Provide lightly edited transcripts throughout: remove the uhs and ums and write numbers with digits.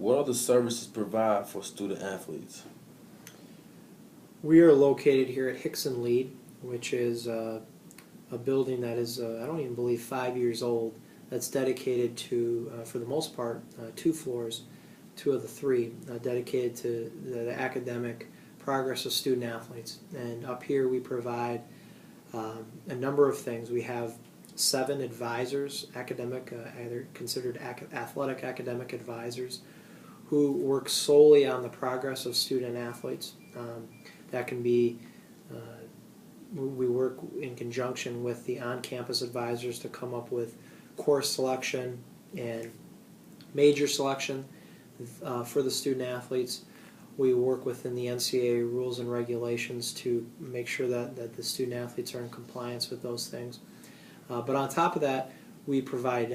What are the services provided for student athletes? We are located here at Hixson Lied, which is a building that is, I don't even believe, 5 years old, that's dedicated to, for the most part, 2 floors, 2 of the 3, dedicated to the academic progress of student athletes. And up here we provide a number of things. We have 7 advisors, academic, either considered athletic academic advisors, who work solely on the progress of student athletes. That can be, we work in conjunction with the on-campus advisors to come up with course selection and major selection for the student athletes. We work within the NCAA rules and regulations to make sure that the student athletes are in compliance with those things. But on top of that, we provide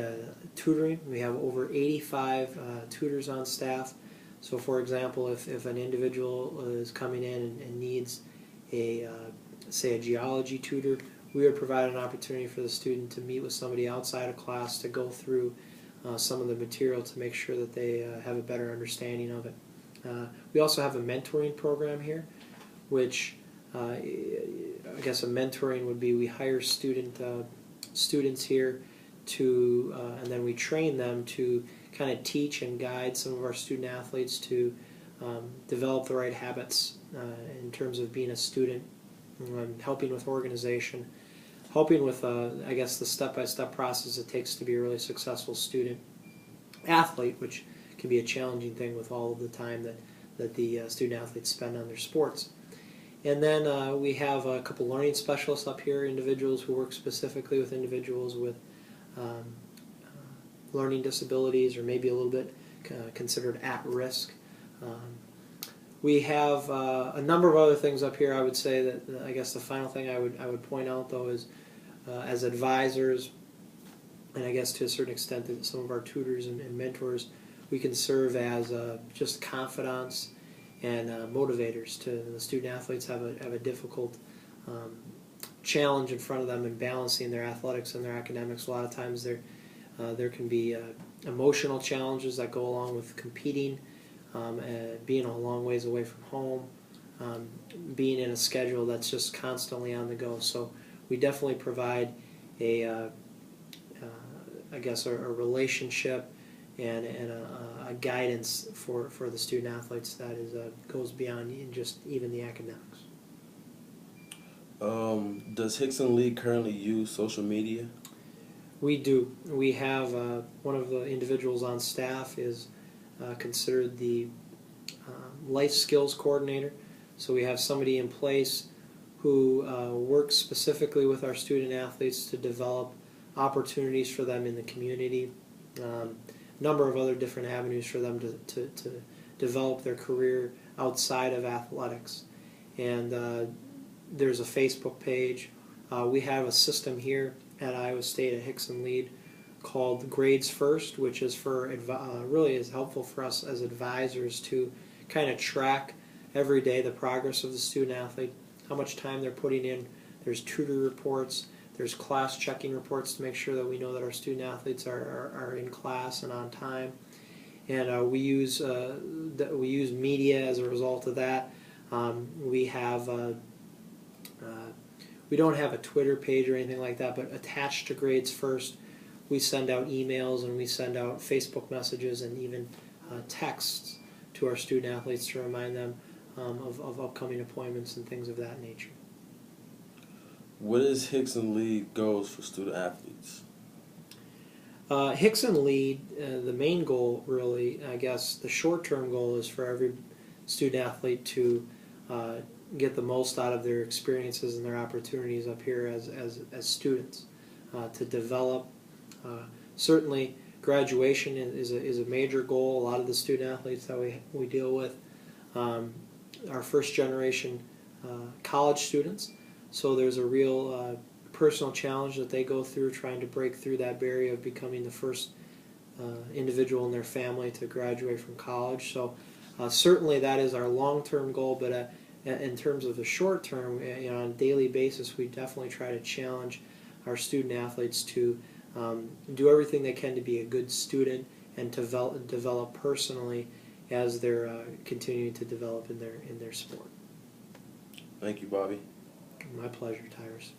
tutoring. We have over 85 tutors on staff. So for example, if an individual is coming in and needs say a geology tutor, we would provide an opportunity for the student to meet with somebody outside of class to go through some of the material to make sure that they have a better understanding of it. We also have a mentoring program here, which I guess a mentoring would be we hire students here to, and then we train them to kind of teach and guide some of our student athletes to develop the right habits in terms of being a student, helping with organization, helping with, I guess, the step-by-step process it takes to be a really successful student athlete, which can be a challenging thing with all of the time that the student athletes spend on their sports. And then we have a couple learning specialists up here, individuals who work specifically with individuals with learning disabilities or maybe a little bit considered at risk. We have a number of other things up here. I would say that I guess the final thing I would point out though is as advisors, and I guess to a certain extent that some of our tutors and mentors, we can serve as just confidants and motivators to the student athletes have a difficult challenge in front of them in balancing their athletics and their academics. A lot of times there can be emotional challenges that go along with competing, being a long ways away from home, being in a schedule that's just constantly on the go. So we definitely provide I guess a relationship and a guidance for the student athletes that is goes beyond just even the academics. Does Hixson Lied currently use social media? We do. We have one of the individuals on staff is considered the life skills coordinator. So we have somebody in place who works specifically with our student athletes to develop opportunities for them in the community, number of other different avenues for them to develop their career outside of athletics. And there's a Facebook page. We have a system here at Iowa State at Hixson Lied called Grades First, which is for really is helpful for us as advisors to kind of track every day the progress of the student athlete, how much time they're putting in. There's tutor reports, there's class checking reports to make sure that we know that our student athletes are in class and on time. And we use media as a result of that. We have we don't have a Twitter page or anything like that, but attached to Grades First, we send out emails and we send out Facebook messages and even texts to our student athletes to remind them of upcoming appointments and things of that nature. What is Hixson Lied goals for student athletes? Hixson Lied, the main goal really, I guess the short-term goal is for every student athlete to get the most out of their experiences and their opportunities up here as students, to develop. Certainly graduation is a major goal. A lot of the student athletes that we deal with are first generation college students, so there's a real personal challenge that they go through trying to break through that barrier of becoming the first individual in their family to graduate from college. So certainly that is our long-term goal, but in terms of the short term, on a daily basis, we definitely try to challenge our student athletes to do everything they can to be a good student and to develop personally as they're continuing to develop in their sport. Thank you, Bobby. My pleasure, Tyrus.